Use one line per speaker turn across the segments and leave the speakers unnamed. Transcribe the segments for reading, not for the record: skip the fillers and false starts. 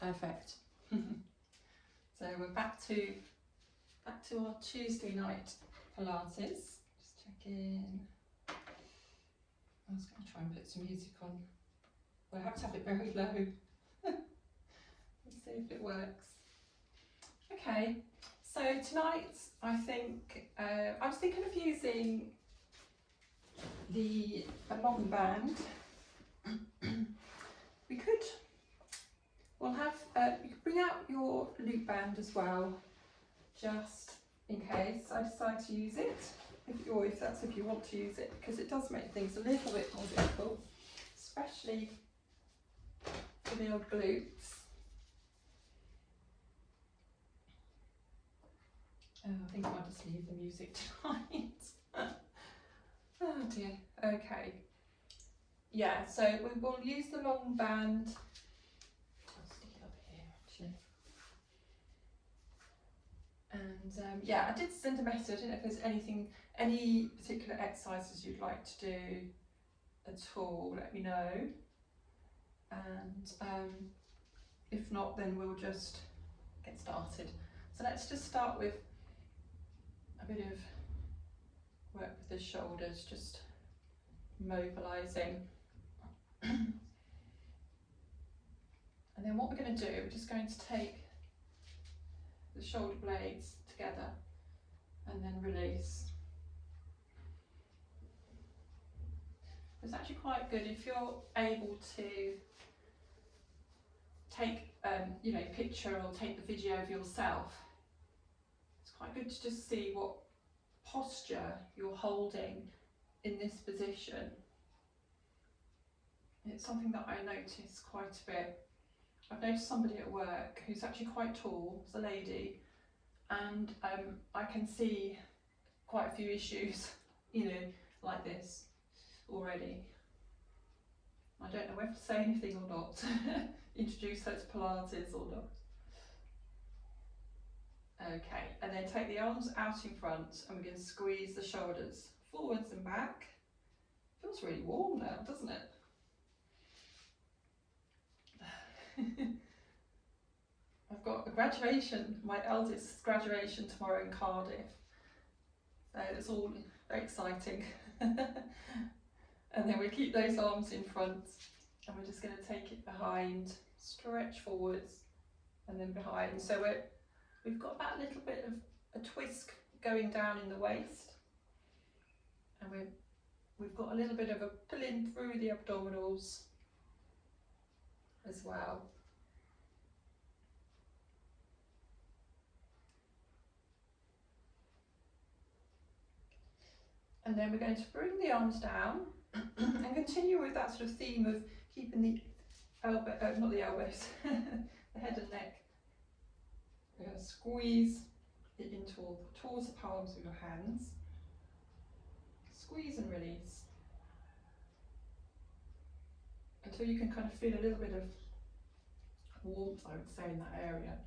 Perfect. So we're back to our Tuesday night Pilates. Just check in. I was going to try and put some music on. We'll have to have it very low. Let's see if it works. Okay, so tonight I think I was thinking of using a long band. You could bring out your loop band as well, just in case I decide to use it, if you want to use it, because it does make things a little bit more difficult, especially for the old glutes. Oh, I think I'll just leave the music tonight. Oh dear. Okay. Yeah, so we will use the long band. I'll stick it up here actually. And yeah, I did send a message. I don't know if there's any particular exercises you'd like to do at all, let me know. And if not, then we'll just get started. So let's just start with a bit of work with the shoulders, just mobilising. And then what we're going to do, we're just going to take the shoulder blades together and then release. It's actually quite good if you're able to take picture or take the video of yourself. It's quite good to just see what posture you're holding in this position. It's something that I notice quite a bit. I've noticed somebody at work who's actually quite tall, it's a lady, and I can see quite a few issues, like this already. I don't know whether to say anything or not, introduce her to Pilates or not. Okay, and then take the arms out in front and we're going to squeeze the shoulders forwards and back. Feels really warm now, doesn't it? I've got a graduation, my eldest's graduation tomorrow in Cardiff. So it's all very exciting. And then we keep those arms in front and we're just going to take it behind, stretch forwards and then behind. So we've got that little bit of a twist going down in the waist, and we've got a little bit of a pull in through the abdominals as well. And then we're going to bring the arms down and continue with that sort of theme of keeping the not the elbows, the head and neck. We're going to squeeze it towards the palms of your hands. Squeeze and release until you can kind of feel a little bit of warmth, I would say, in that area.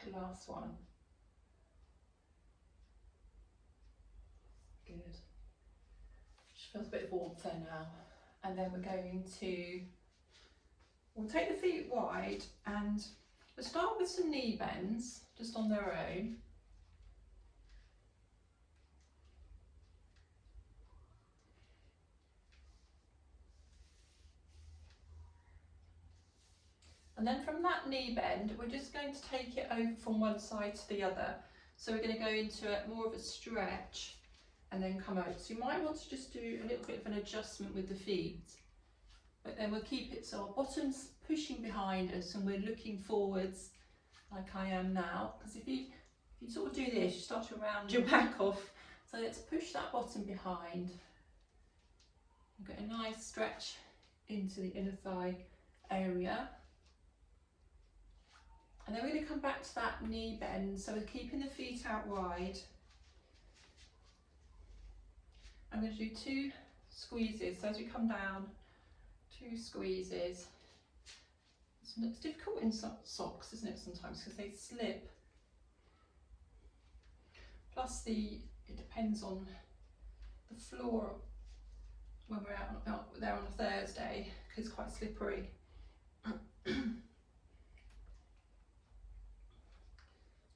The last one. Good. Just feels a bit of warmth there now. And then we'll take the feet wide and we'll start with some knee bends just on their own. And then from that knee bend, we're just going to take it over from one side to the other. So we're going to go into more of a stretch and then come out. So you might want to just do a little bit of an adjustment with the feet. But then we'll keep it so our bottom's pushing behind us and we're looking forwards like I am now. Because if you sort of do this, you start to round your back off. So let's push that bottom behind. We've got a nice stretch into the inner thigh area. And then we're going to come back to that knee bend, so we're keeping the feet out wide. I'm going to do 2 squeezes. So as we come down, 2 squeezes. It's difficult in socks, isn't it, sometimes, because they slip. Plus it depends on the floor when we're out there on a Thursday, because it's quite slippery.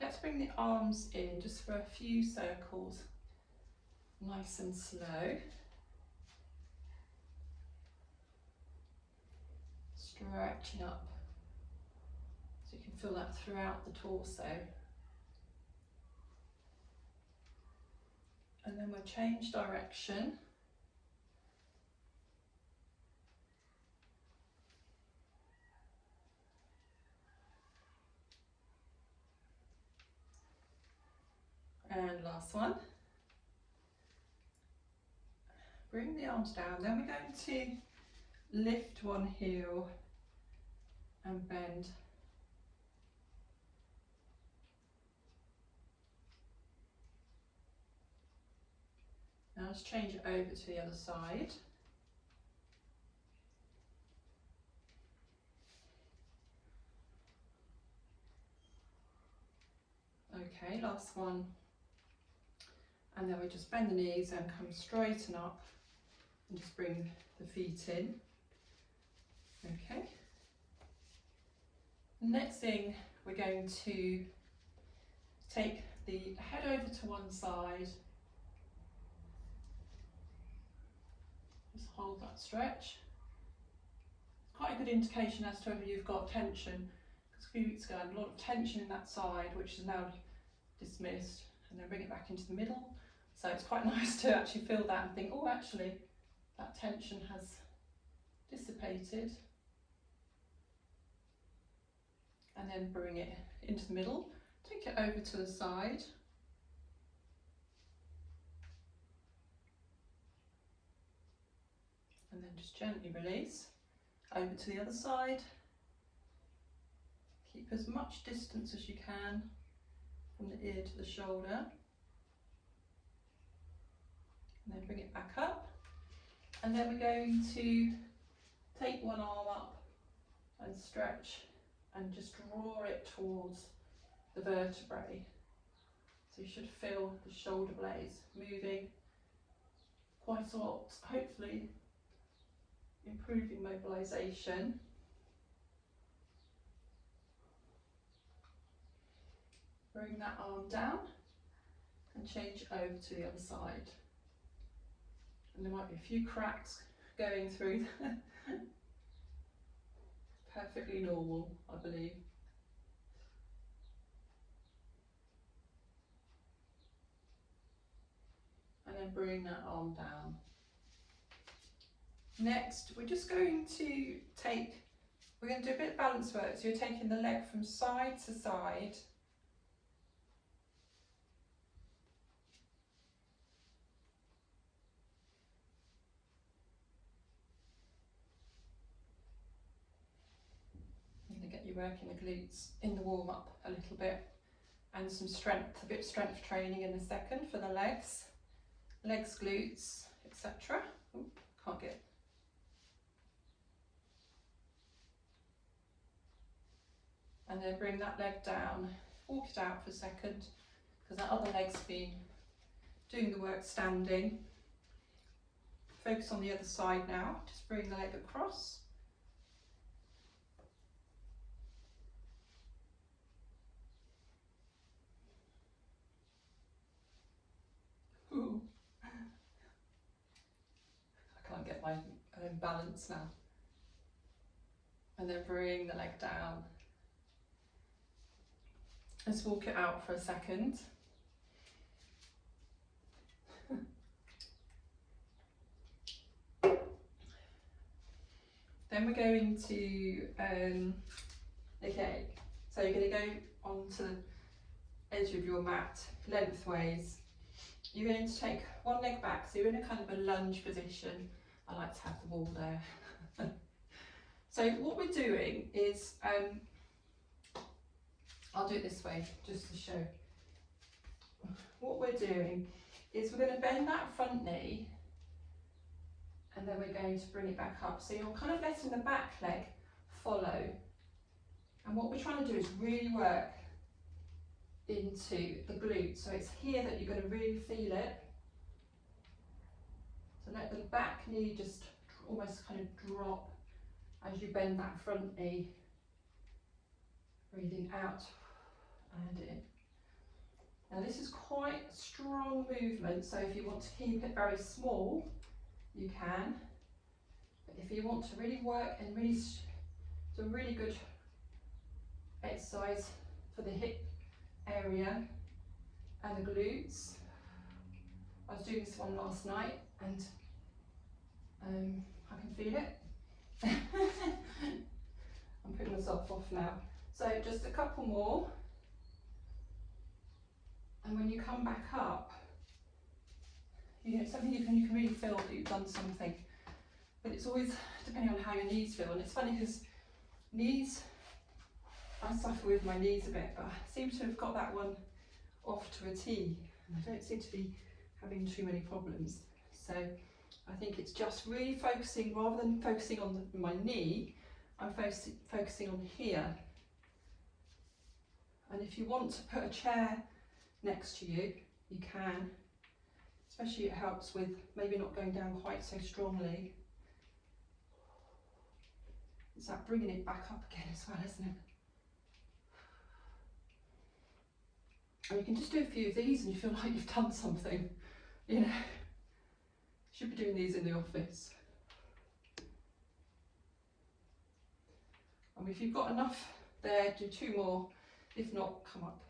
Let's bring the arms in just for a few circles, nice and slow. Stretching up, so you can feel that throughout the torso. And then we'll change direction. And last one. Bring the arms down. Then we're going to lift one heel and bend. Now let's change it over to the other side. Okay, last one. And then we just bend the knees and come straighten up and just bring the feet in. Okay. The next thing, we're going to take the head over to one side. Just hold that stretch. It's quite a good indication as to whether you've got tension. Because a few weeks ago I had a lot of tension in that side, which is now dismissed, and then bring it back into the middle. So it's quite nice to actually feel that and think, oh, actually that tension has dissipated. And then bring it into the middle, take it over to the side. And then just gently release, over to the other side. Keep as much distance as you can from the ear to the shoulder. And then bring it back up. And then we're going to take one arm up and stretch and just draw it towards the vertebrae. So you should feel the shoulder blades moving quite a lot, hopefully improving mobilisation. Bring that arm down and change over to the other side. And there might be a few cracks going through. Perfectly normal, I believe. And then bring that arm down. Next, we're just going to we're going to do a bit of balance work. So you're taking the leg from side to side. You're working the glutes in the warm up a little bit, and some strength, a bit of strength training in a second for the legs, glutes, etc. Can't get. And then bring that leg down, walk it out for a second, because that other leg's been doing the work standing. Focus on the other side now, just bring the leg across. Ooh. I can't get my balance now. And then bring the leg down. Let's walk it out for a second. Then we're going to, okay, so you're going to go onto the edge of your mat lengthways. You're going to take one leg back, so you're in a kind of a lunge position. I like to have the wall there. So what we're doing is, I'll do it this way just to show. What we're doing is we're going to bend that front knee and then we're going to bring it back up. So you're kind of letting the back leg follow. And what we're trying to do is really work into the glute. So it's here that you're going to really feel it. So let the back knee just almost kind of drop as you bend that front knee. Breathing out and in. Now this is quite a strong movement, so if you want to keep it very small, you can. But if you want to really work and really, it's a really good exercise for the hip area and the glutes. I was doing this one last night and I can feel it. I'm putting myself off now. So just a couple more. And when you come back up, you know, something you can really feel that you've done something. But it's always depending on how your knees feel. And it's funny because knees, I suffer with my knees a bit, but I seem to have got that one off to a T. And I don't seem to be having too many problems. So I think it's just really focusing, rather than focusing on my knee, I'm focusing on here. And if you want to put a chair next to you, you can. Especially it helps with maybe not going down quite so strongly. It's that bringing it back up again as well, isn't it? And you can just do a few of these and you feel like you've done something, you know. Should be doing these in the office. And if you've got enough there, do 2 more. If not, come up.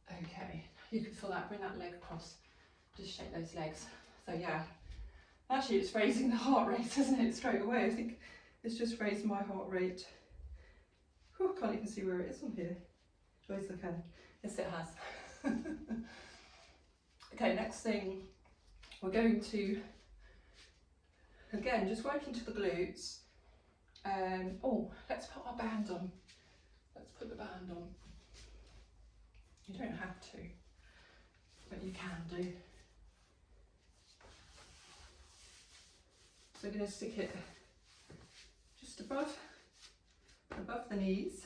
Okay, you can feel that, bring that leg across. Just shake those legs. So yeah, actually it's raising the heart rate, isn't it, straight away? I think it's just raised my heart rate. Whew, I can't even see where it is on here. Where's the pen? Yes, it has. Okay, next thing, we're going to, again, just work into the glutes. Oh, let's put our band on. Let's put the band on. You don't have to, but you can do. So we're going to stick it just above the knees.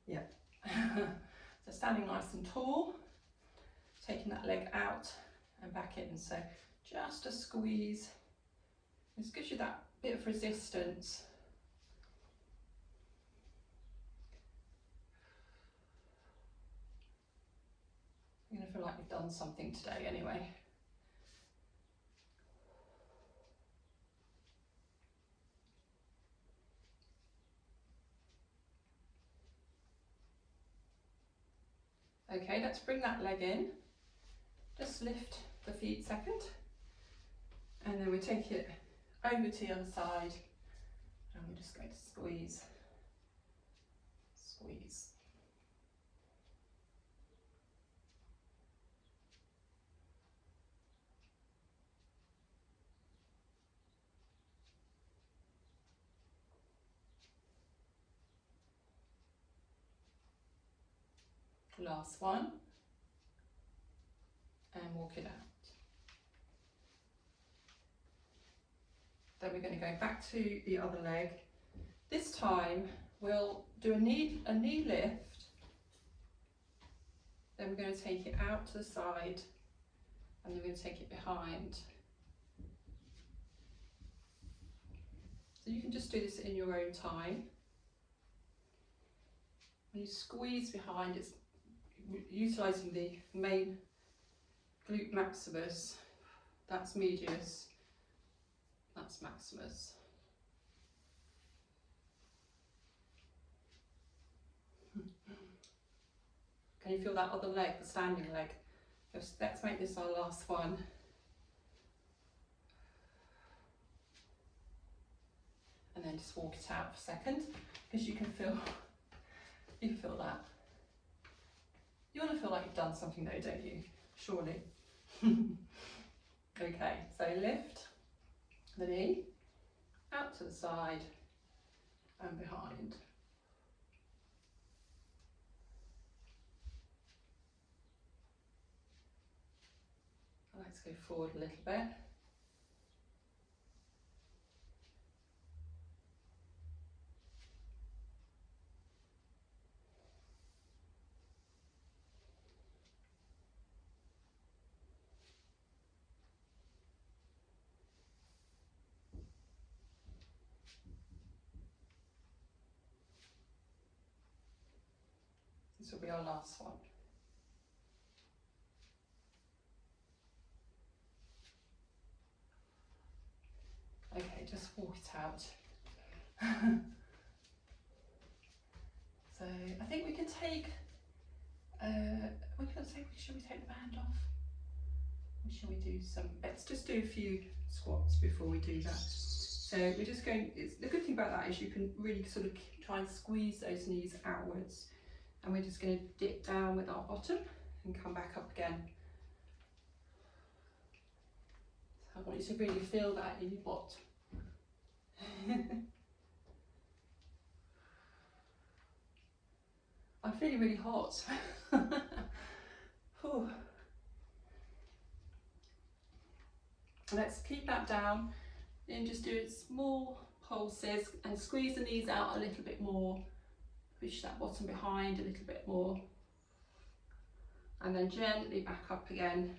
Yeah. So standing nice and tall, taking that leg out and back in. So just a squeeze. This gives you that bit of resistance. You're going to feel like you've done something today anyway. Okay, let's bring that leg in. Just lift the feet second. And then we take it over to the other side. And we're just going to squeeze. Squeeze. Last one, and walk it out. Then we're going to go back to the other leg. This time we'll do a knee lift. Then we're going to take it out to the side, and then we're going to take it behind. So you can just do this in your own time. When you squeeze behind, it's utilising the main glute maximus, that's medius, that's maximus. Can you feel that other leg, the standing leg? Let's make this our last one. And then just walk it out for a second, because you can feel that. You want to feel like you've done something though, don't you? Surely. Okay, so lift the knee, out to the side and behind. Let's go forward a little bit. This will be our last one. Okay, just walk it out. So I think we can take, should we take the band off? Or shall we do some, let's just do a few squats before we do that. So we're just going, the good thing about that is you can really sort of try and squeeze those knees outwards. And we're just going to dip down with our bottom and come back up again. So I want you to really feel that in your butt. I'm feeling really hot. Let's keep that down and just do small pulses and squeeze the knees out a little bit more. Push that bottom behind a little bit more. And then gently back up again.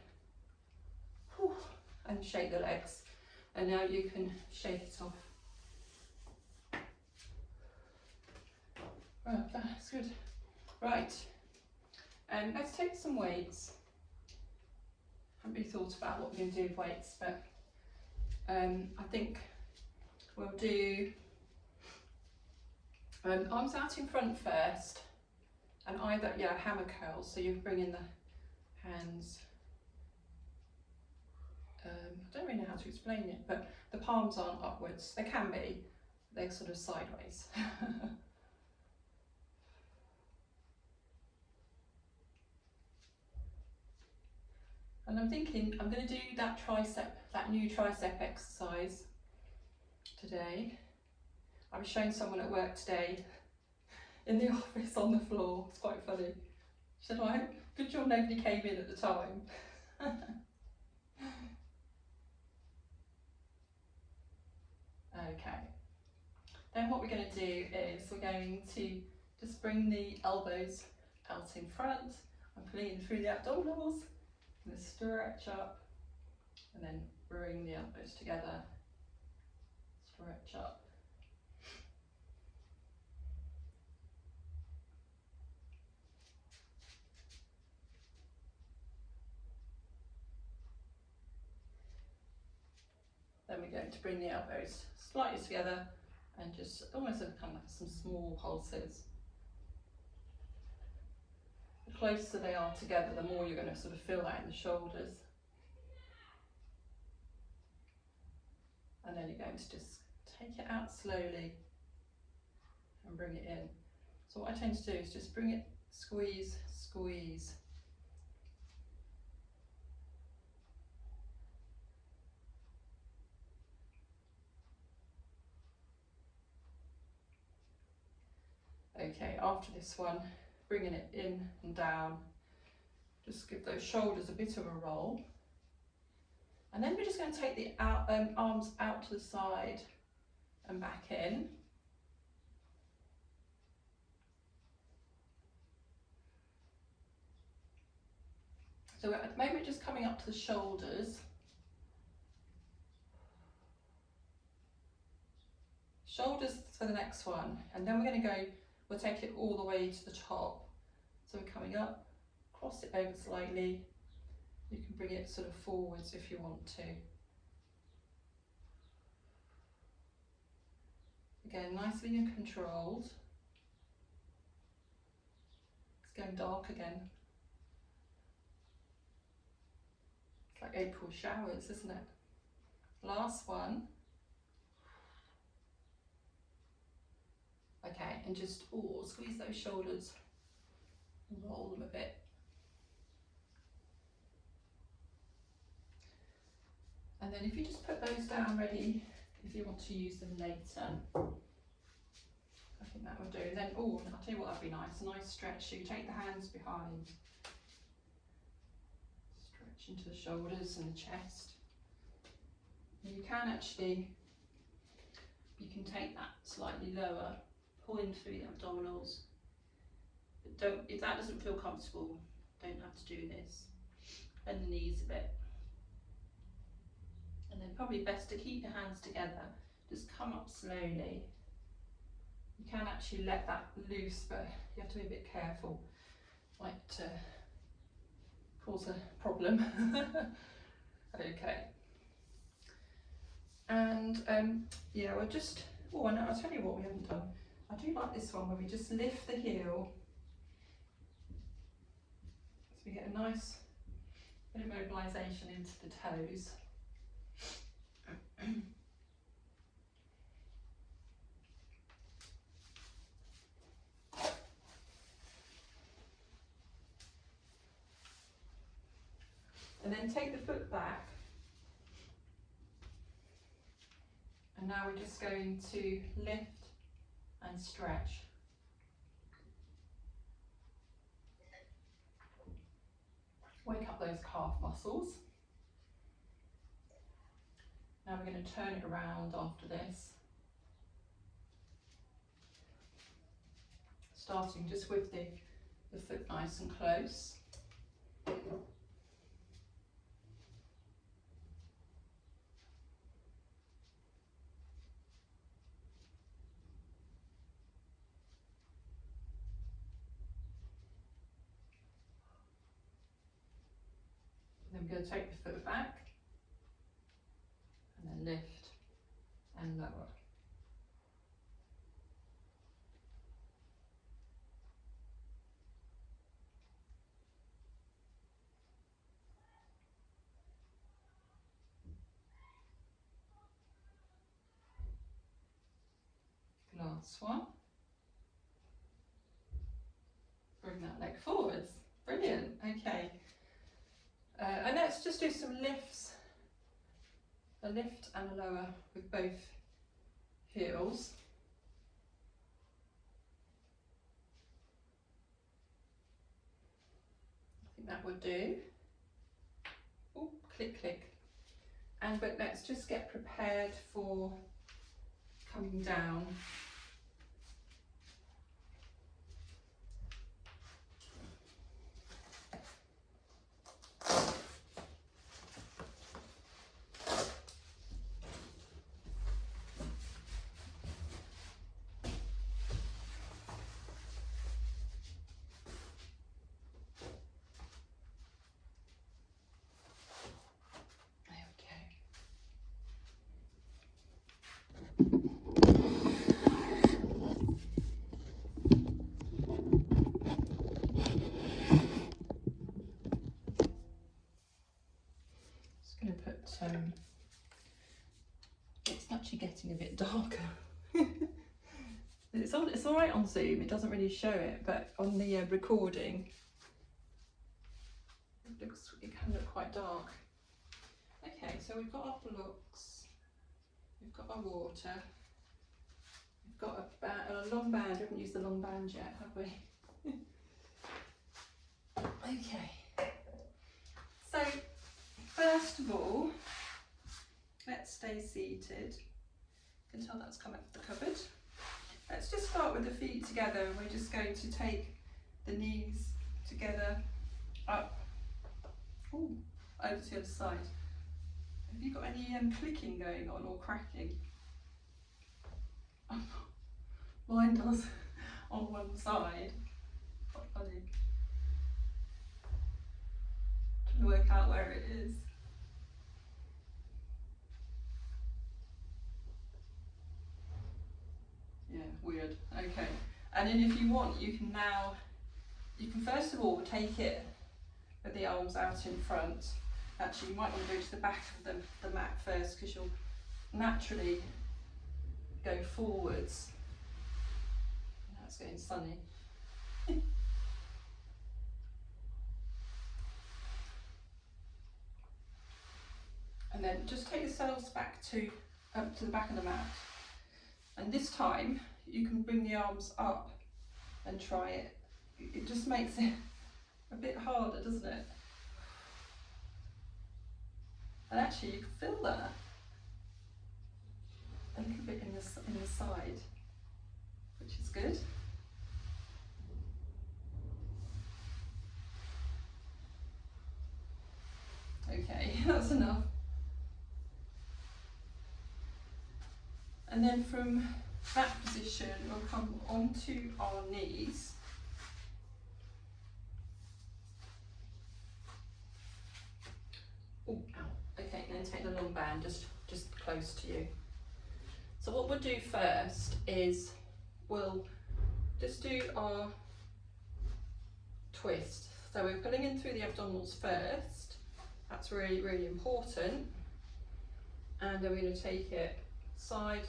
And shake the legs. And now you can shake it off. Right, that's good. Right, let's take some weights. I haven't really thought about what we're going to do with weights, but I think we'll do arms out in front first, and either, hammer curls, so you're bringing the hands, I don't really know how to explain it, but the palms aren't upwards. They can be, they're sort of sideways. And I'm thinking I'm going to do that new tricep exercise today. I was showing someone at work today in the office on the floor. It's quite funny. She said, "Well, good job nobody came in at the time." Okay. Then what we're going to do is we're going to just bring the elbows out in front. I'm pulling in through the abdominals. I'm going to stretch up and then bring the elbows together. Stretch up. Then we're going to bring the elbows slightly together and just almost kind of like some small pulses. The closer they are together, the more you're going to sort of feel that in the shoulders. And then you're going to just take it out slowly and bring it in. So what I tend to do is just bring it, squeeze, squeeze. Okay, after this one, bringing it in and down, just give those shoulders a bit of a roll. And then we're just going to take the arms out to the side and back in. So at the moment just coming up to the shoulders. Shoulders for the next one, and then we're going to go, we'll take it all the way to the top. So we're coming up, cross it over slightly. You can bring it sort of forwards if you want to. Again, nicely and controlled. It's going dark again. It's like April showers, isn't it? Last one. Okay, and just squeeze those shoulders and roll them a bit. And then if you just put those down ready, if you want to use them later, I think that would do. And then, I'll tell you what, that'd be nice, a nice stretch. So you take the hands behind, stretch into the shoulders and the chest. And you can actually, you can take that slightly lower, pull in through the abdominals. But don't, if that doesn't feel comfortable, don't have to do this. Bend the knees a bit. And then probably best to keep your hands together, just come up slowly. You can actually let that loose, but you have to be a bit careful. might cause a problem. Okay. And yeah, we'll just, oh, no, I'll tell you what we haven't done. I do like this one where we just lift the heel. So we get a nice bit of mobilisation into the toes. And then take the foot back. And now we're just going to lift and stretch. Wake up those calf muscles. Now we're going to turn it around after this. Starting just with the foot nice and close. Then we're going to take the foot back and then lift and lower. Last one. Bring that leg forwards. Brilliant. Okay. And let's just do some lifts. A lift and a lower with both heels. I think that would do. Oh, click, click. But let's just get prepared for coming down. It's actually getting a bit darker. It's all right on Zoom, it doesn't really show it, but on the recording it can look quite dark. Okay, so we've got our blocks, we've got our water, we've got a long band. We haven't used the long band yet, have we? Okay, so first of all, let's stay seated. You can tell that's come out of the cupboard. Let's just start with the feet together, and we're just going to take the knees together up, over to the other side. Have you got any clicking going on or cracking? Mine does on one side. Quite funny. Trying to work out where it is. Yeah, weird. Okay. And then if you want, you can first of all take it with the arms out in front. Actually, you might want to go to the back of the mat first, because you'll naturally go forwards. Now it's getting sunny. And then just take yourselves back up to the back of the mat. And this time you can bring the arms up and try it. It just makes it a bit harder, doesn't it? And actually you can feel that a little bit in the side, which is good. Okay, that's enough. And then from that position, we'll come onto our knees. then take the long band just close to you. So what we'll do first is we'll just do our twist. So we're pulling in through the abdominals first. That's really, really important. And then we're going to take it side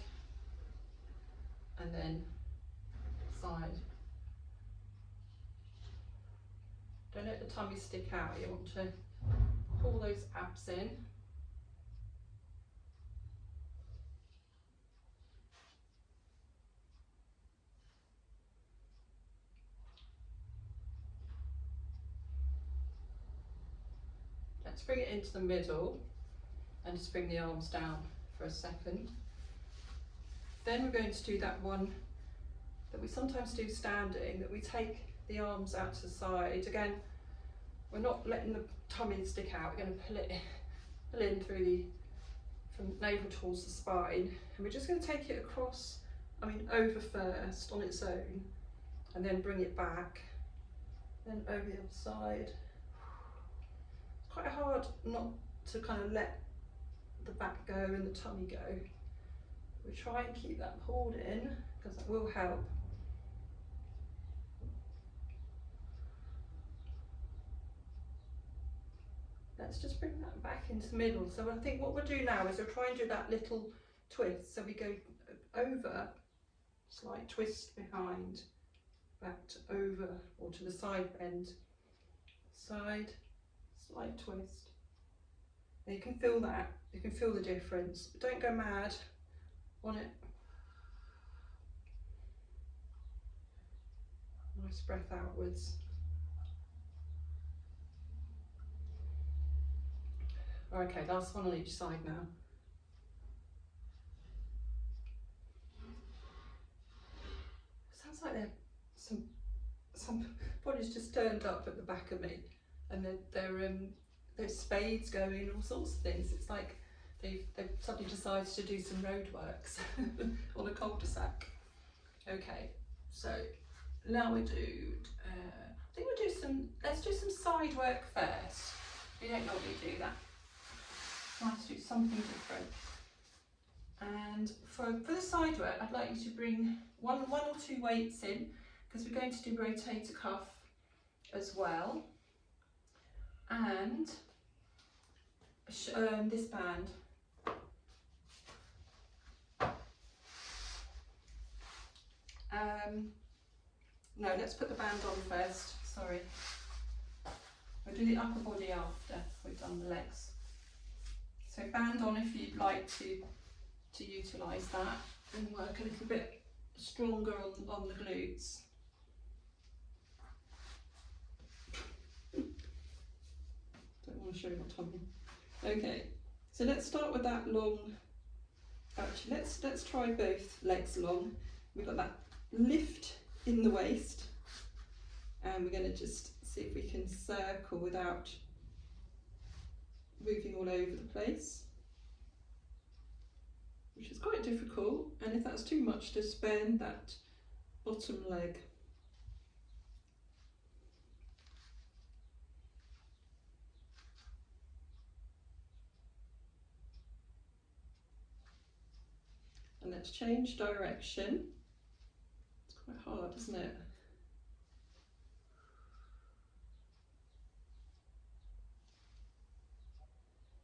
and then side. Don't let the tummy stick out. You want to pull those abs in. Let's bring it into the middle and just bring the arms down for a second. Then we're going to do that one that we sometimes do standing, that we take the arms out to the side. Again, we're not letting the tummy stick out, we're going to pull in through from navel towards the spine, and we're just going to take it across, over first on its own, and then bring it back, then over the other side. It's quite hard not to kind of let the back go and the tummy go. We try and keep that pulled in because that will help. Let's just bring that back into the middle. So I think what we'll do now is we'll try and do that little twist. So we go over, slight twist behind, back to over or to the side bend, side, slight twist. And you can feel that, you can feel the difference, but don't go mad on it. Nice breath outwards. Okay, last one on each side now. Sounds like some bodies just turned up at the back of me, and there's spades going, all sorts of things. It's like they've suddenly decided to do some roadworks on a cul-de-sac. Okay, so now we do. I think we'll do some. Let's do some side work first. We don't normally do that. Try to do something different. And for the side work, I'd like you to bring one or two weights in, because we're going to do rotator cuff as well, and this band. No, let's put the band on first. Sorry. We'll do the upper body after we've done the legs. So band on if you'd like to utilise that and work a little bit stronger on the glutes. Don't want to show my tummy. Okay, so let's start with that long. Actually, let's try both legs long. We've got that lift in the waist, and we're going to just see if we can circle without moving all over the place, which is quite difficult, and if that's too much, just bend that bottom leg. And let's change direction. It's quite hard, isn't it?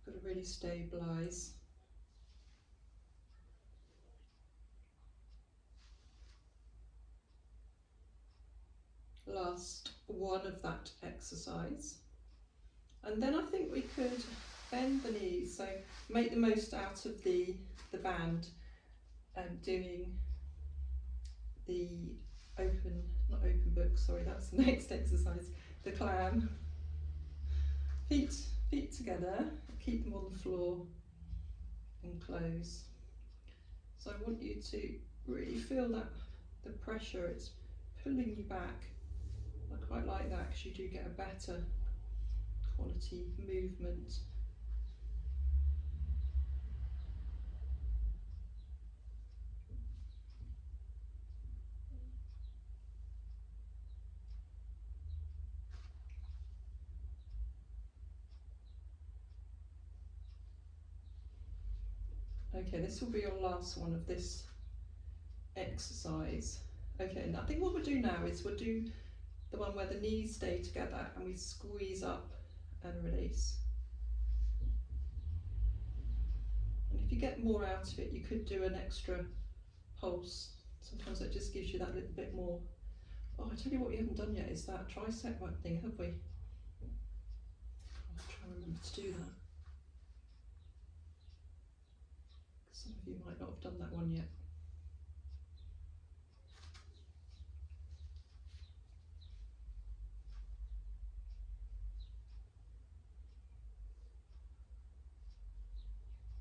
Got to really stabilise. Last one of that exercise, and then I think we could bend the knees, so make the most out of the band, doing the not open book, sorry, that's the next exercise, the clam. Feet together, keep them on the floor and close. So I want you to really feel that the pressure, it's pulling you back. I quite like that because you do get a better quality movement. Okay, this will be your last one of this exercise. Okay, and I think what we'll do now is we'll do the one where the knees stay together and we squeeze up and release. And if you get more out of it, you could do an extra pulse. Sometimes that just gives you that little bit more. Oh, I tell you what we haven't done yet is that tricep thing, have we? I'll try and remember to do that. Some of you might not have done that one yet.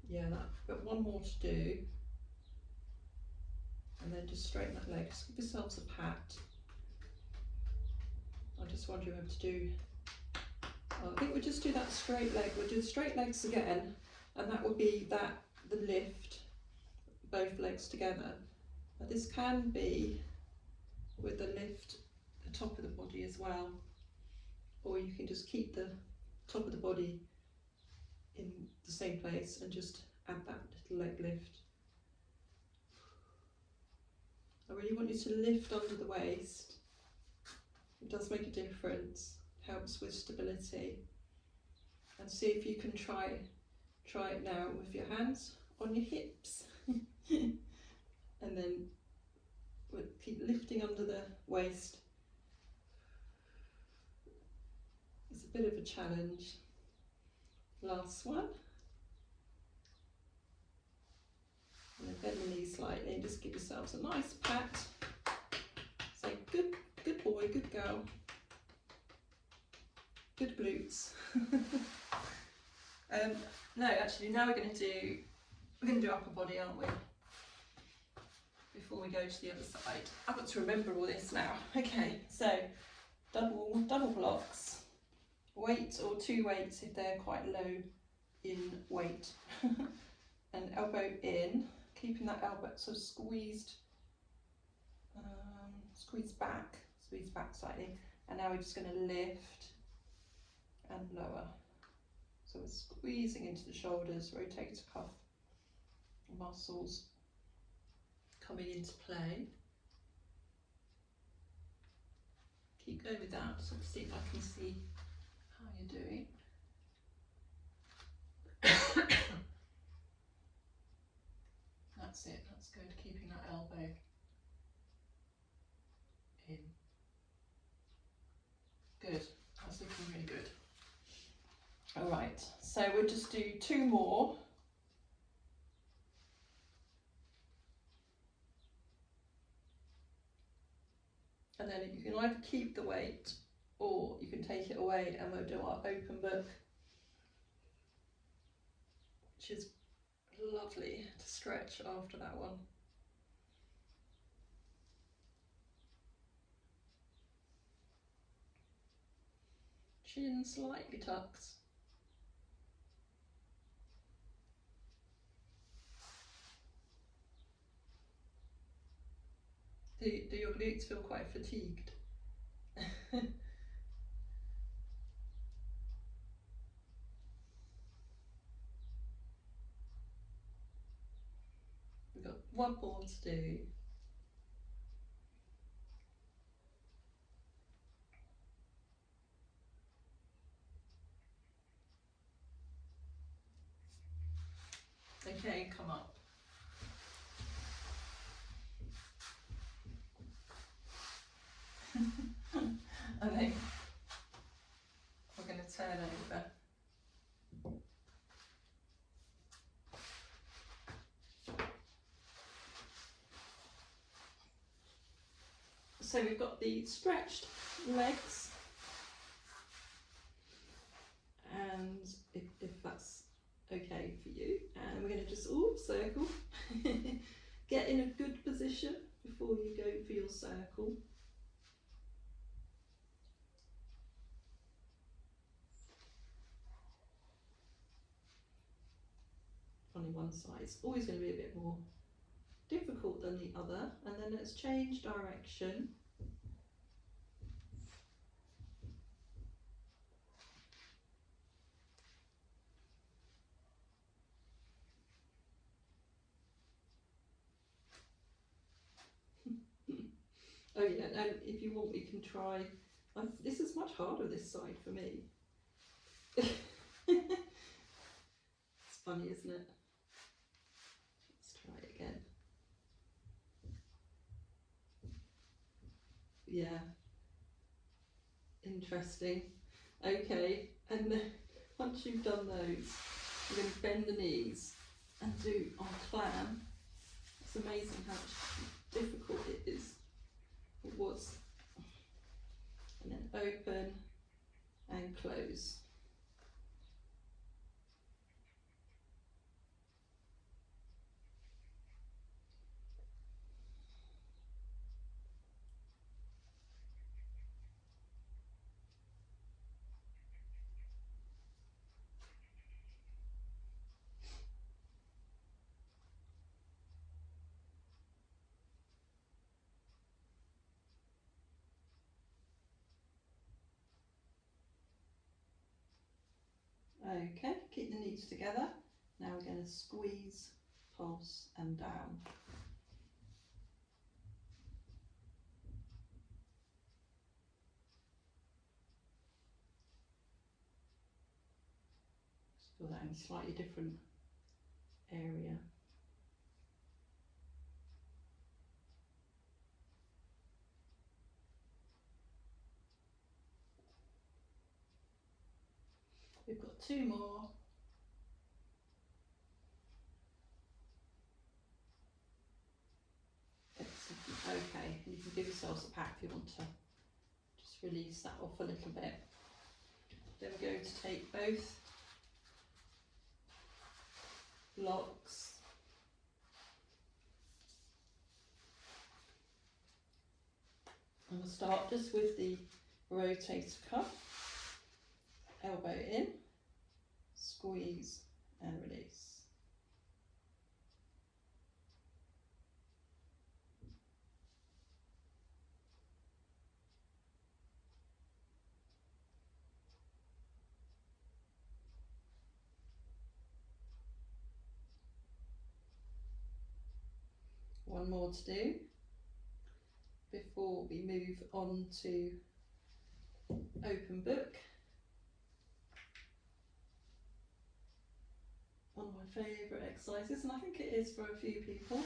Yeah, but one more to do. And then just straighten that leg. Just give yourselves a pat. I'm just wondering what to do. I think we'll just do that straight leg. We'll do the straight legs again, and that will be the lift, both legs together. But this can be with the lift, the top of the body as well, or you can just keep the top of the body in the same place and just add that little leg lift. I really want you to lift under the waist. It does make a difference, helps with stability. And see if you can try it now with your hands on your hips. And then we'll keep lifting under the waist. It's a bit of a challenge. Last one. And then bend the knees slightly and just give yourselves a nice pat. Say good boy, good girl. Good glutes. No, actually now we're going to do upper body, aren't we? Before we go to the other side. I've got to remember all this now. Okay, so double blocks, weight or 2 weights if they're quite low in weight, and elbow in, keeping that elbow sort of squeezed back slightly, and now we're just going to lift and lower. So we're squeezing into the shoulders, rotator cuff muscles coming into play. Keep going with that, so let's see if I can see how you're doing. That's it, that's good, keeping that elbow in. Good, that's looking really good. All right, so we'll just do 2 more. And then you can either keep the weight or you can take it away, and we'll do our open book, which is lovely to stretch after that one. Chin slightly tucked. Do your glutes feel quite fatigued? We've got one more to do. Okay, come up. And then we're going to turn over. So we've got the stretched legs, and if that's okay for you, and we're going to just circle. Get in a good position before you go for your circle. On one side, it's always going to be a bit more difficult than the other, and then let's change direction. Oh yeah, and if you want, we can try. This is much harder this side for me. It's funny, isn't it? Let's try it again. Yeah. Interesting. Okay, and then once you've done those, you're going to bend the knees and do our clam. It's amazing how difficult it is. It was. And then open and close. Okay, keep the knees together. Now we're going to squeeze, pulse and down. Just feel that in a slightly different area. We've got two more. Okay, you can give yourselves a pat if you want to just release that off a little bit. Then we're going to take both blocks and we'll start just with the rotator cuff, elbow in, squeeze and release. One more to do before we move on to open book. One of my favourite exercises, and I think it is for a few people.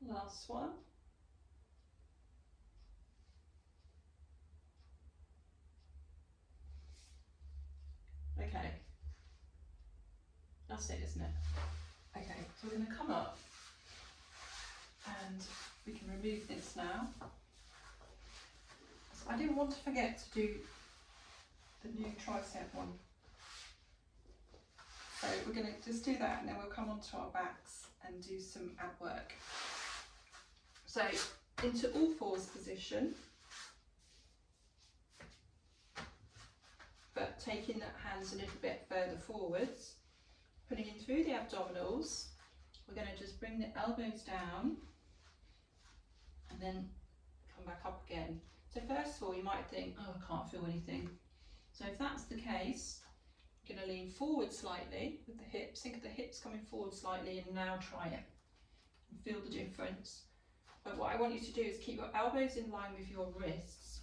Last one. Okay, that's it, isn't it? Okay, so we're going to come up and we can remove this now. So I didn't want to forget to do the new tricep one. So we're going to just do that and then we'll come onto our backs and do some ab work. So into all fours position, but taking the hands a little bit further forwards, putting in through the abdominals. We're going to just bring the elbows down and then come back up again. So first of all, you might think, oh, I can't feel anything. So if that's the case, you're going to lean forward slightly with the hips. Think of the hips coming forward slightly and now try it and feel the difference. But what I want you to do is keep your elbows in line with your wrists.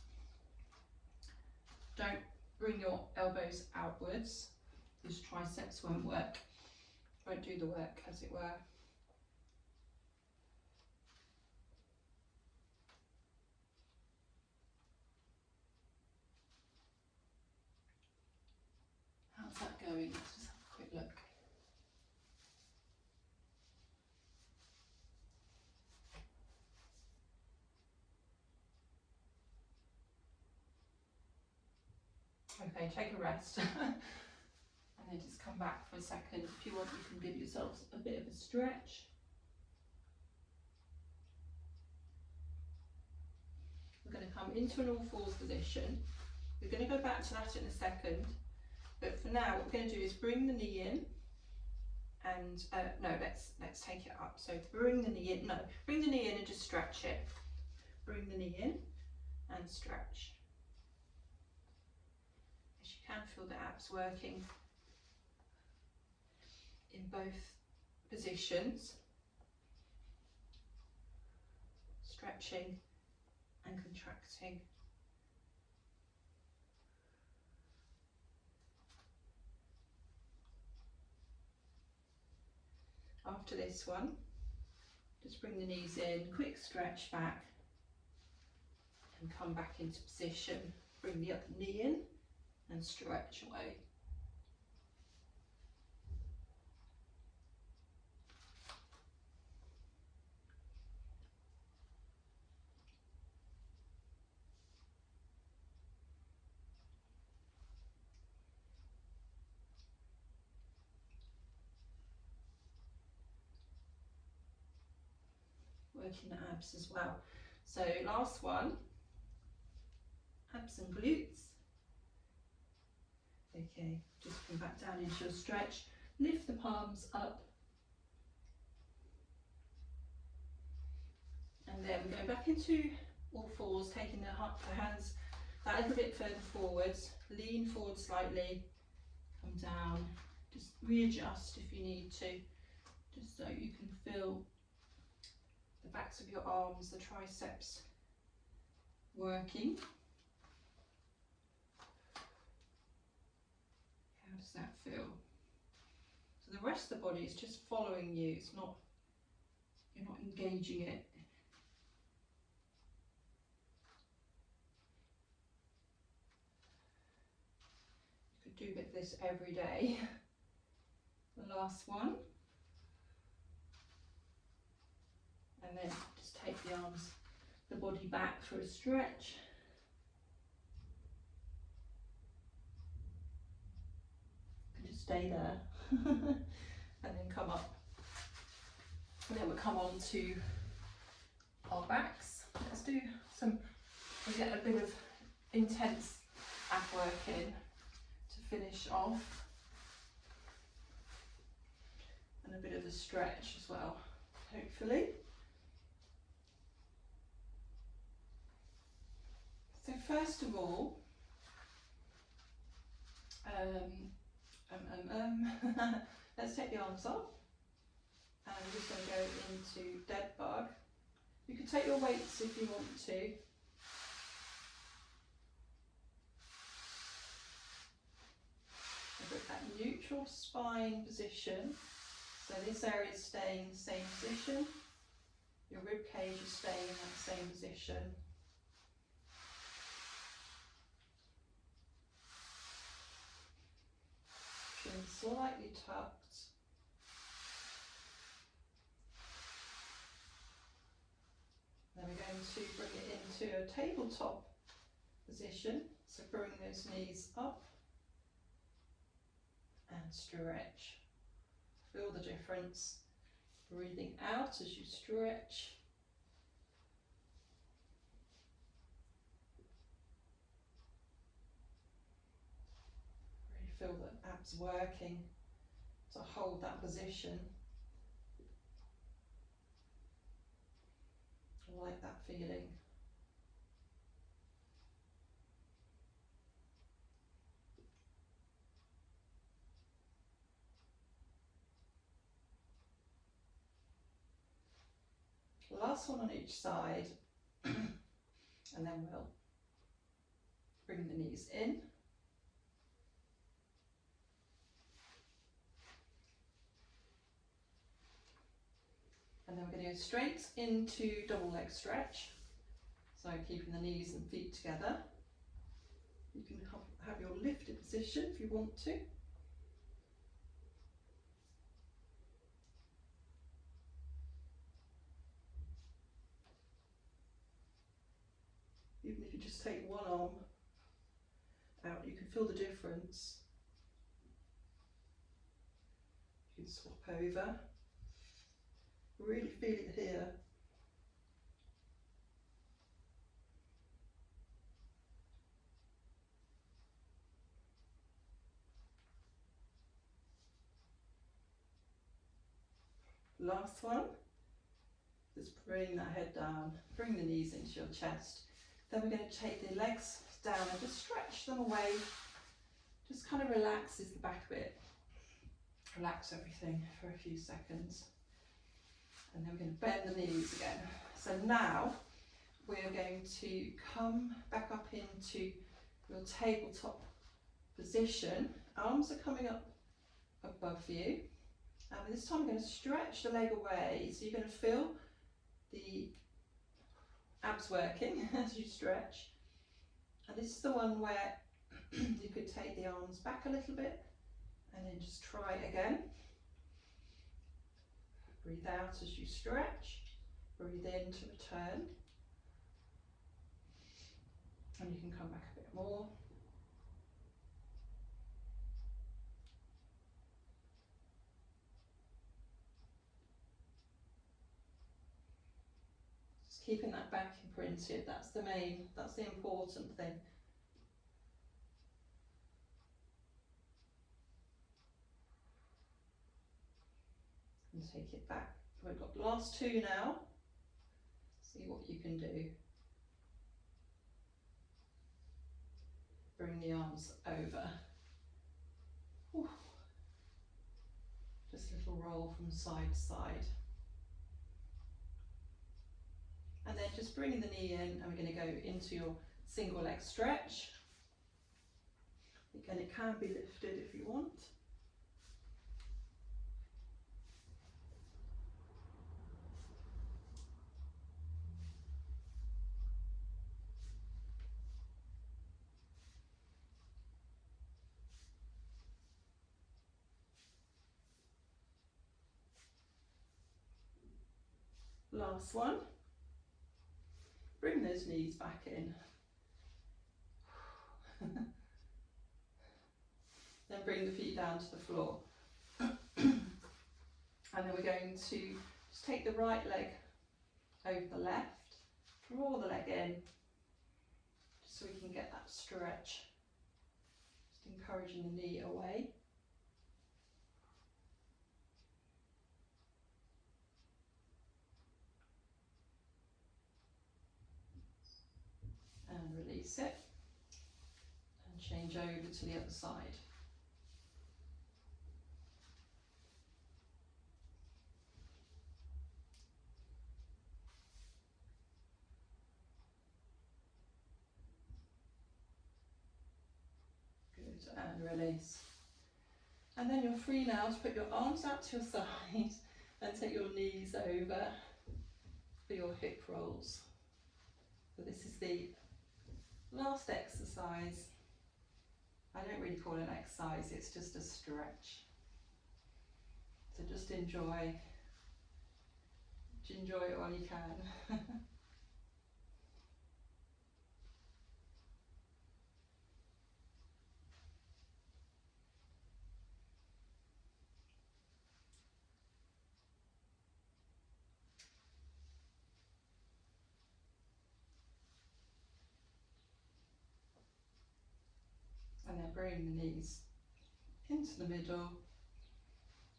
Don't bring your elbows outwards. These triceps won't work. Won't do the work, as it were. How's that going? Let's just have a quick look. Okay, take a rest. And then just come back for a second. If you want, you can give yourselves a bit of a stretch. We're going to come into an all fours position. We're going to go back to that in a second. But for now, what we're going to do is bring the knee in. And no, let's take it up. So bring the knee in. No, bring the knee in and just stretch it. Bring the knee in and stretch. As you can feel the abs working in both positions, stretching and contracting. After this one, just bring the knees in, quick stretch back and come back into position. Bring the other knee in and stretch away. Working the abs as well. So last one, abs and glutes. Okay, just come back down into your stretch, lift the palms up, and then we're going back into all fours, taking the hands that little bit further forwards, lean forward slightly, come down, just readjust if you need to, just so you can feel the backs of your arms, the triceps working. How does that feel? So the rest of the body is just following you. It's not, you're not engaging it. You could do a bit of this every day. The last one. And then just take the arms, the body back for a stretch. You can just stay there. And then come up. And then we'll come on to our backs. Let's do some, we get a bit of intense ab work in to finish off. And a bit of a stretch as well, hopefully. So first of all, let's take the arms off, and we're just going to go into dead bug. You can take your weights if you want to. With that neutral spine position, so this area is staying in the same position, your rib cage is staying in that same position. Chin slightly tucked. Then we're going to bring it into a tabletop position, so bring those knees up and stretch. Feel the difference. Breathing out as you stretch. Really feel the abs working to hold that position. I like that feeling. Last one on each side, and then we'll bring the knees in. And then we're going to go straight into double leg stretch. So keeping the knees and feet together. You can have your lifted position if you want to. Even if you just take one arm out, you can can feel the difference. You can swap over. Really feel it here. Last one. Just bring that head down, bring the knees into your chest. Then we're going to take the legs down and just stretch them away. Just kind of relaxes the back a bit. Relax everything for a few seconds. And then we're going to bend the knees again. So now we're going to come back up into your tabletop position. Arms are coming up above you. And this time I'm going to stretch the leg away. So you're going to feel the abs working as you stretch. And this is the one where you could take the arms back a little bit and then just try again. Breathe out as you stretch. Breathe in to return. And you can come back a bit more. Just keeping that back imprinted, that's the important thing. And take it back. We've got the last two now. See what you can do. Bring the arms over. Whew. Just a little roll from side to side. And then just bring the knee in, and we're going to go into your single leg stretch. Again, it can be lifted if you want. Last one. Bring those knees back in. Then bring the feet down to the floor. And then we're going to just take the right leg over the left, draw the leg in, just so we can get that stretch. Just encouraging the knee away. And release it. And change over to the other side. And release. And then you're free now to put your arms out to your side and take your knees over for your hip rolls. So this is the last exercise. I don't really call it an exercise, it's just a stretch. So just enjoy it while you can. And then bring the knees into the middle,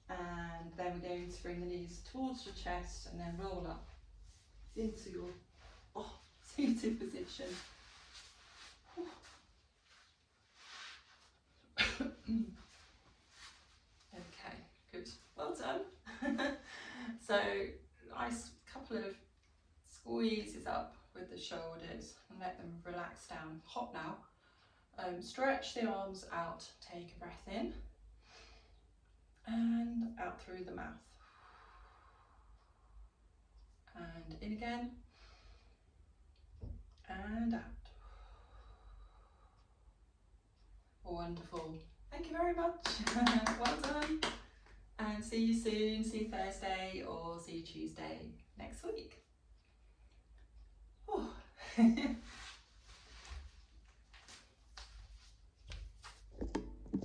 and then we're going to bring the knees towards your chest and then roll up into your seated position. Okay, good, well done. So nice couple of squeezes up with the shoulders and let them relax down. Hop now. Stretch the arms out, take a breath in and out through the mouth, and in again and out. Wonderful, thank you very much. Well done, and see you soon. See you Thursday or see you Tuesday next week.